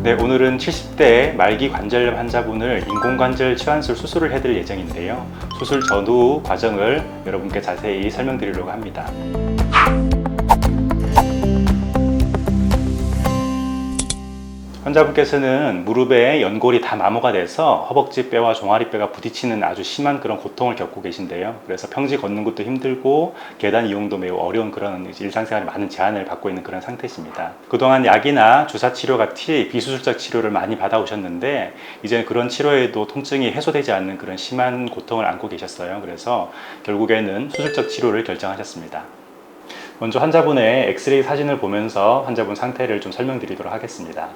네, 오늘은 70대 말기 관절염 환자분을 인공관절 치환술 수술을 해드릴 예정인데요. 수술 전후 과정을 여러분께 자세히 설명드리려고 합니다. 환자분께서는 무릎에 연골이 다 마모가 돼서 허벅지 뼈와 종아리 뼈가 부딪히는 아주 심한 그런 고통을 겪고 계신데요. 그래서 평지 걷는 것도 힘들고 계단 이용도 매우 어려운 그런 일상생활에 많은 제한을 받고 있는 그런 상태십니다. 그동안 약이나 주사 치료 같이 비수술적 치료를 많이 받아오셨는데 이제 그런 치료에도 통증이 해소되지 않는 그런 심한 고통을 안고 계셨어요. 그래서 결국에는 수술적 치료를 결정하셨습니다. 먼저 환자분의 엑스레이 사진을 보면서 환자분 상태를 좀 설명드리도록 하겠습니다.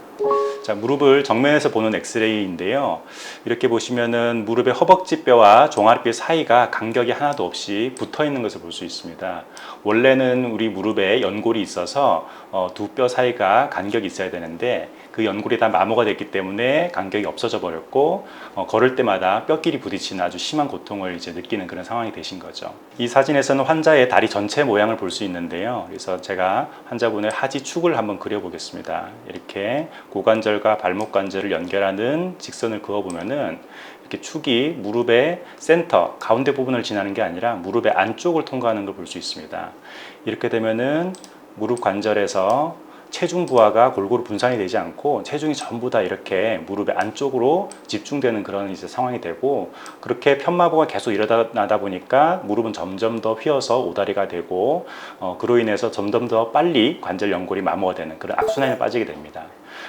자, 무릎을 정면에서 보는 엑스레이인데요. 이렇게 보시면은 무릎의 허벅지뼈와 종아리뼈 사이가 간격이 하나도 없이 붙어 있는 것을 볼 수 있습니다. 원래는 우리 무릎에 연골이 있어서 두 뼈 사이가 간격이 있어야 되는데 그 연골이 다 마모가 됐기 때문에 간격이 없어져 버렸고 걸을 때마다 뼈끼리 부딪히는 아주 심한 고통을 이제 느끼는 그런 상황이 되신 거죠. 이 사진에서는 환자의 다리 전체 모양을 볼 수 있는데요. 그래서 제가 환자분의 하지축을 한번 그려보겠습니다. 이렇게 고관절과 발목 관절을 연결하는 직선을 그어보면은 이렇게 축이 무릎의 센터, 가운데 부분을 지나는 게 아니라 무릎의 안쪽을 통과하는 걸 볼 수 있습니다. 이렇게 되면은 무릎 관절에서 체중 부하가 골고루 분산이 되지 않고 체중이 전부 다 이렇게 무릎의 안쪽으로 집중되는 그런 이제 상황이 되고, 그렇게 편마부가 계속 일어나다 보니까 무릎은 점점 더 휘어서 오다리가 되고 그로 인해서 점점 더 빨리 관절 연골이 마모가 되는 그런 악순환에 빠지게 됩니다.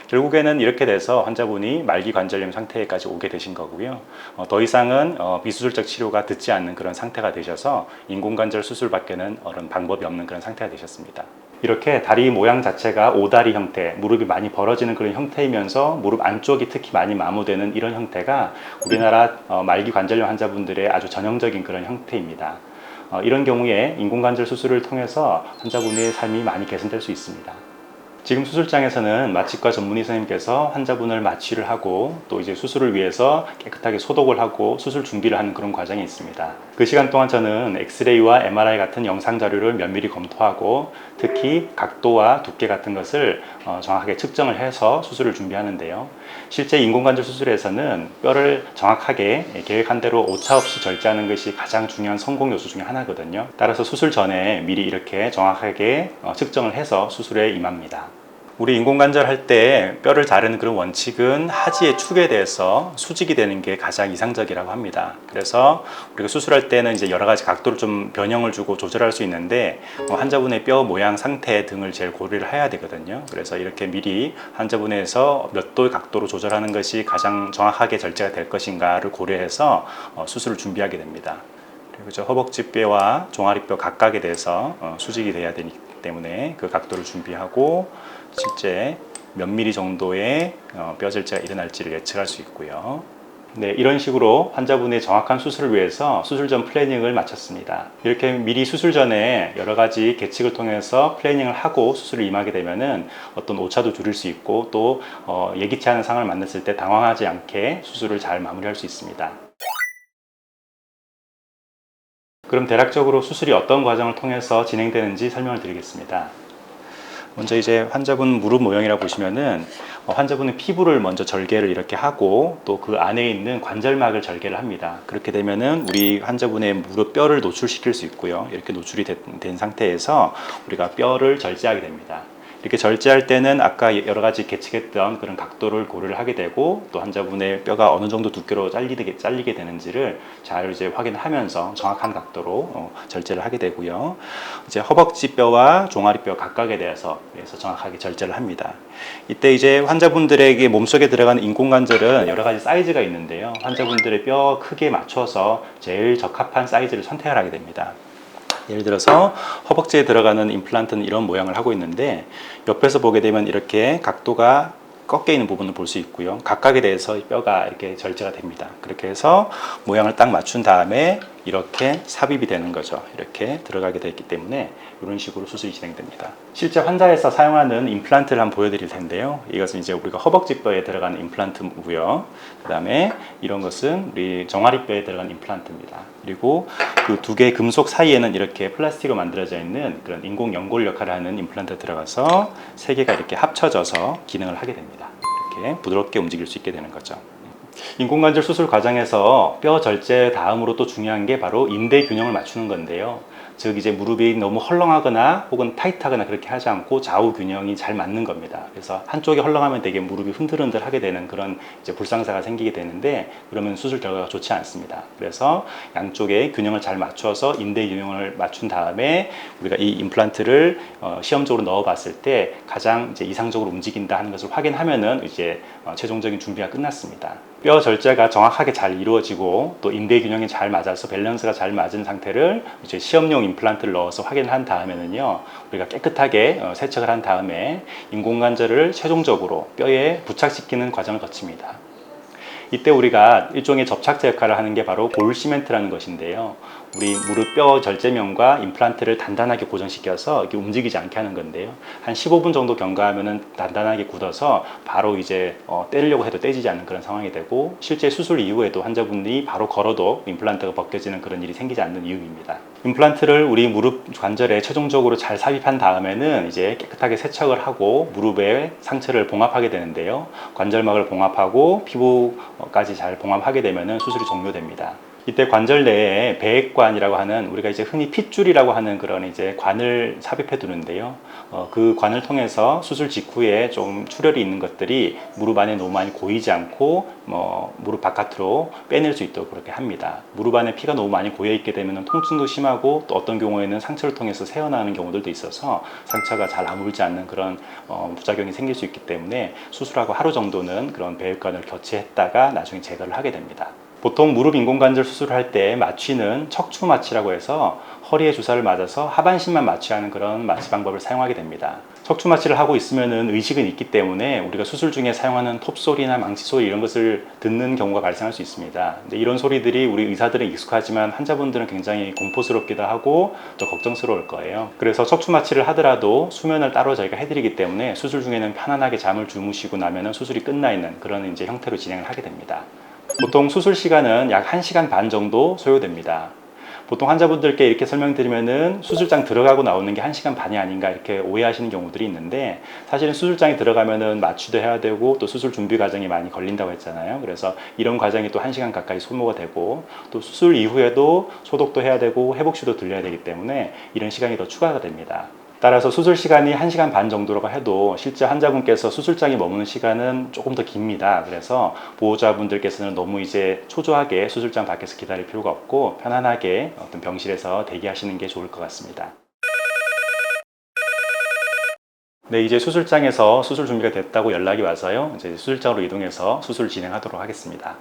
결국에는 이렇게 돼서 환자분이 말기 관절염 상태까지 오게 되신 거고요. 더 이상은 비수술적 치료가 듣지 않는 그런 상태가 되셔서 인공관절 수술밖에는 방법이 없는 그런 상태가 되셨습니다. 이렇게 다리 모양 자체가 오다리 형태, 무릎이 많이 벌어지는 그런 형태이면서 무릎 안쪽이 특히 많이 마모되는 이런 형태가 우리나라 말기 관절염 환자분들의 아주 전형적인 그런 형태입니다. 이런 경우에 인공관절 수술을 통해서 환자분의 삶이 많이 개선될 수 있습니다. 지금 수술장에서는 마취과 전문의 선생님께서 환자분을 마취를 하고 또 이제 수술을 위해서 깨끗하게 소독을 하고 수술 준비를 하는 그런 과정이 있습니다. 그 시간 동안 저는 엑스레이와 MRI 같은 영상 자료를 면밀히 검토하고 특히 각도와 두께 같은 것을 정확하게 측정을 해서 수술을 준비하는데요. 실제 인공관절 수술에서는 뼈를 정확하게 계획한 대로 오차 없이 절제하는 것이 가장 중요한 성공 요소 중에 하나거든요. 따라서 수술 전에 미리 이렇게 정확하게 측정을 해서 수술에 임합니다. 우리 인공관절 할 때 뼈를 자르는 그런 원칙은 하지의 축에 대해서 수직이 되는 게 가장 이상적이라고 합니다. 그래서 우리가 수술할 때는 이제 여러 가지 각도를 좀 변형을 주고 조절할 수 있는데 환자분의 뼈 모양 상태 등을 제일 고려를 해야 되거든요. 그래서 이렇게 미리 환자분에서 몇 도의 각도로 조절하는 것이 가장 정확하게 절제가 될 것인가를 고려해서 수술을 준비하게 됩니다. 그리고 허벅지뼈와 종아리뼈 각각에 대해서 수직이 돼야 되기 때문에 그 각도를 준비하고 실제 몇 미리 정도의 뼈 절제가 일어날지를 예측할 수 있고요. 네, 이런 식으로 환자분의 정확한 수술을 위해서 수술 전 플래닝을 마쳤습니다. 이렇게 미리 수술 전에 여러 가지 계측을 통해서 플래닝을 하고 수술을 임하게 되면은 어떤 오차도 줄일 수 있고 또 예기치 않은 상황을 만났을 때 당황하지 않게 수술을 잘 마무리할 수 있습니다. 그럼 대략적으로 수술이 어떤 과정을 통해서 진행되는지 설명을 드리겠습니다. 먼저 이제 환자분 무릎 모형이라고 보시면은 환자분의 피부를 먼저 절개를 이렇게 하고 또 그 안에 있는 관절막을 절개를 합니다. 그렇게 되면은 우리 환자분의 무릎 뼈를 노출시킬 수 있고요. 이렇게 노출이 된 상태에서 우리가 뼈를 절제하게 됩니다. 이렇게 절제할 때는 아까 여러 가지 계측했던 그런 각도를 고려를 하게 되고 또 환자분의 뼈가 어느 정도 두께로 잘리게 되는지를 잘 이제 확인하면서 정확한 각도로 절제를 하게 되고요. 이제 허벅지 뼈와 종아리 뼈 각각에 대해서 정확하게 절제를 합니다. 이때 이제 환자분들에게 몸속에 들어가는 인공관절은 여러 가지 사이즈가 있는데요. 환자분들의 뼈 크기에 맞춰서 제일 적합한 사이즈를 선택을 하게 됩니다. 예를 들어서 허벅지에 들어가는 임플란트는 이런 모양을 하고 있는데 옆에서 보게 되면 이렇게 각도가 꺾여 있는 부분을 볼 수 있고요. 각각에 대해서 뼈가 이렇게 절제가 됩니다. 그렇게 해서 모양을 딱 맞춘 다음에 이렇게 삽입이 되는 거죠. 이렇게 들어가게 되기 때문에 이런 식으로 수술이 진행됩니다. 실제 환자에서 사용하는 임플란트를 한번 보여드릴 텐데요. 이것은 이제 우리가 허벅지뼈에 들어가는 임플란트고요. 그 다음에 이런 것은 우리 종아리뼈에 들어가는 임플란트입니다. 그리고 그 두 개의 금속 사이에는 이렇게 플라스틱으로 만들어져 있는 그런 인공 연골 역할을 하는 임플란트가 들어가서 세 개가 이렇게 합쳐져서 기능을 하게 됩니다. 이렇게 부드럽게 움직일 수 있게 되는 거죠. 인공관절 수술 과정에서 뼈 절제 다음으로 또 중요한 게 바로 인대 균형을 맞추는 건데요. 즉 이제 무릎이 너무 헐렁하거나 혹은 타이트하거나 그렇게 하지 않고 좌우 균형이 잘 맞는 겁니다. 그래서 한쪽이 헐렁하면 되게 무릎이 흔들흔들하게 되는 그런 이제 불상사가 생기게 되는데, 그러면 수술 결과가 좋지 않습니다. 그래서 양쪽의 균형을 잘 맞춰서 인대 균형을 맞춘 다음에 우리가 이 임플란트를 시험적으로 넣어봤을 때 가장 이제 이상적으로 움직인다 하는 것을 확인하면은 이제 최종적인 준비가 끝났습니다. 뼈 절제가 정확하게 잘 이루어지고 또 인대 균형이 잘 맞아서 밸런스가 잘 맞은 상태를 이제 시험용 임플란트를 넣어서 확인한 다음에는요, 우리가 깨끗하게 세척을 한 다음에 인공관절을 최종적으로 뼈에 부착시키는 과정을 거칩니다. 이때 우리가 일종의 접착제 역할을 하는 게 바로 볼 시멘트라는 것인데요. 우리 무릎 뼈 절제면과 임플란트를 단단하게 고정시켜서 이렇게 움직이지 않게 하는 건데요. 한 15분 정도 경과하면은 단단하게 굳어서 바로 이제 떼려고 해도 떼지지 않는 그런 상황이 되고, 실제 수술 이후에도 환자분들이 바로 걸어도 임플란트가 벗겨지는 그런 일이 생기지 않는 이유입니다. 임플란트를 우리 무릎 관절에 최종적으로 잘 삽입한 다음에는 이제 깨끗하게 세척을 하고 무릎에 상처를 봉합하게 되는데요. 관절막을 봉합하고 피부까지 잘 봉합하게 되면은 수술이 종료됩니다. 이때 관절 내에 배액관이라고 하는, 우리가 이제 흔히 핏줄이라고 하는 그런 이제 관을 삽입해 두는데요. 그 관을 통해서 수술 직후에 좀 출혈이 있는 것들이 무릎 안에 너무 많이 고이지 않고 무릎 바깥으로 빼낼 수 있도록 그렇게 합니다. 무릎 안에 피가 너무 많이 고여 있게 되면 통증도 심하고, 또 어떤 경우에는 상처를 통해서 새어나오는 경우들도 있어서 상처가 잘 아물지 않는 그런 부작용이 생길 수 있기 때문에 수술하고 하루 정도는 그런 배액관을 교체했다가 나중에 제거를 하게 됩니다. 보통 무릎 인공관절 수술을 할 때 마취는 척추 마취라고 해서 허리에 주사를 맞아서 하반신만 마취하는 그런 마취 방법을 사용하게 됩니다. 척추 마취를 하고 있으면은 의식은 있기 때문에 우리가 수술 중에 사용하는 톱소리나 망치 소리 이런 것을 듣는 경우가 발생할 수 있습니다. 근데 이런 소리들이 우리 의사들은 익숙하지만 환자분들은 굉장히 공포스럽기도 하고 또 걱정스러울 거예요. 그래서 척추 마취를 하더라도 수면을 따로 저희가 해드리기 때문에 수술 중에는 편안하게 잠을 주무시고 나면은 수술이 끝나 있는 그런 이제 형태로 진행을 하게 됩니다. 보통 수술 시간은 약 1시간 반 정도 소요됩니다. 보통 환자분들께 이렇게 설명드리면은 수술장 들어가고 나오는 게 1시간 반이 아닌가 이렇게 오해하시는 경우들이 있는데, 사실은 수술장에 들어가면은 마취도 해야 되고 또 수술 준비 과정이 많이 걸린다고 했잖아요. 그래서 이런 과정이 또 1시간 가까이 소모가 되고, 또 수술 이후에도 소독도 해야 되고 회복실도 들려야 되기 때문에 이런 시간이 더 추가가 됩니다. 따라서 수술 시간이 1시간 반 정도라고 해도 실제 환자분께서 수술장에 머무는 시간은 조금 더 깁니다. 그래서 보호자분들께서는 너무 이제 초조하게 수술장 밖에서 기다릴 필요가 없고 편안하게 어떤 병실에서 대기하시는 게 좋을 것 같습니다. 네, 이제 수술장에서 수술 준비가 됐다고 연락이 와서요. 이제 수술장으로 이동해서 수술 진행하도록 하겠습니다.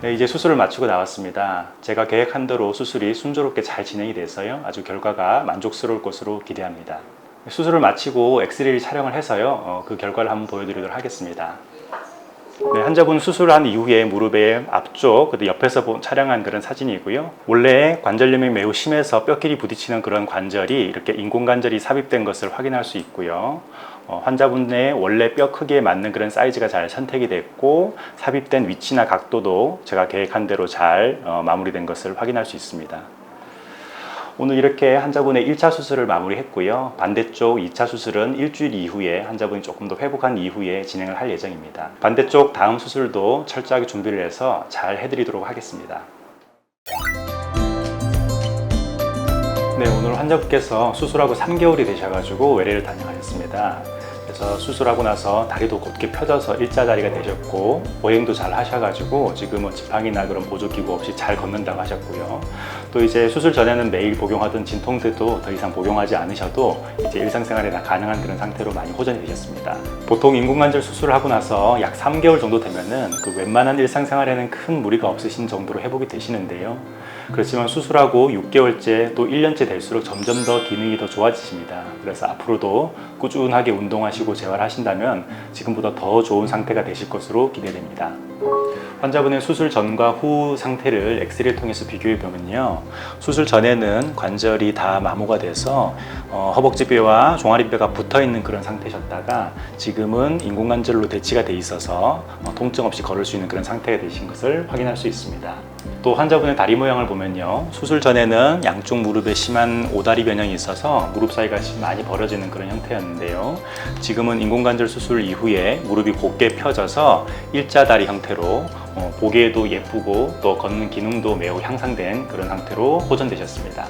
네, 이제 수술을 마치고 나왔습니다. 제가 계획한 대로 수술이 순조롭게 잘 진행이 돼서요. 아주 결과가 만족스러울 것으로 기대합니다. 수술을 마치고 엑스레이 촬영을 해서요. 그 결과를 한번 보여드리도록 하겠습니다. 네, 환자분 수술한 이후에 무릎의 앞쪽, 그리고 옆에서 촬영한 그런 사진이고요. 원래 관절염이 매우 심해서 뼈끼리 부딪히는 그런 관절이 이렇게 인공관절이 삽입된 것을 확인할 수 있고요. 환자분의 원래 뼈 크기에 맞는 그런 사이즈가 잘 선택이 됐고, 삽입된 위치나 각도도 제가 계획한 대로 잘 마무리된 것을 확인할 수 있습니다. 오늘 이렇게 환자분의 1차 수술을 마무리했고요. 반대쪽 2차 수술은 일주일 이후에 환자분이 조금 더 회복한 이후에 진행을 할 예정입니다. 반대쪽 다음 수술도 철저하게 준비를 해서 잘 해드리도록 하겠습니다. 네, 오늘 환자분께서 수술하고 3개월이 되셔가지고 외래를 다녀가셨습니다. 그래서 수술하고 나서 다리도 곧게 펴져서 일자다리가 되셨고, 보행도 잘 하셔가지고 지금은 지팡이나 그런 보조기구 없이 잘 걷는다고 하셨고요. 또 이제 수술 전에는 매일 복용하던 진통제도 더 이상 복용하지 않으셔도 이제 일상생활에 다 가능한 그런 상태로 많이 호전이 되셨습니다. 보통 인공관절 수술을 하고 나서 약 3개월 정도 되면은 그 웬만한 일상생활에는 큰 무리가 없으신 정도로 회복이 되시는데요. 그렇지만 수술하고 6개월째 또 1년째 될수록 점점 더 기능이 더 좋아지십니다. 그래서 앞으로도 꾸준하게 운동하시고 재활하신다면 지금보다 더 좋은 상태가 되실 것으로 기대됩니다. 환자분의 수술 전과 후 상태를 엑스레이를 통해서 비교해 보면요, 수술 전에는 관절이 다 마모가 돼서 허벅지뼈와 종아리뼈가 붙어 있는 그런 상태셨다가 지금은 인공관절로 대치가 돼 있어서 통증 없이 걸을 수 있는 그런 상태가 되신 것을 확인할 수 있습니다. 또 환자분의 다리 모양을 보면요, 수술 전에는 양쪽 무릎에 심한 오다리 변형이 있어서 무릎 사이가 많이 벌어지는 그런 형태였는데요, 지금은 인공관절 수술 이후에 무릎이 곧게 펴져서 일자다리 형태로 보기에도 예쁘고 또 걷는 기능도 매우 향상된 그런 상태로 호전되셨습니다.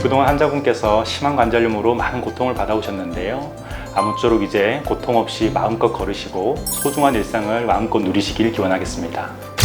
그동안 환자분께서 심한 관절염으로 많은 고통을 받아오셨는데요, 아무쪼록 이제 고통 없이 마음껏 걸으시고 소중한 일상을 마음껏 누리시길 기원하겠습니다.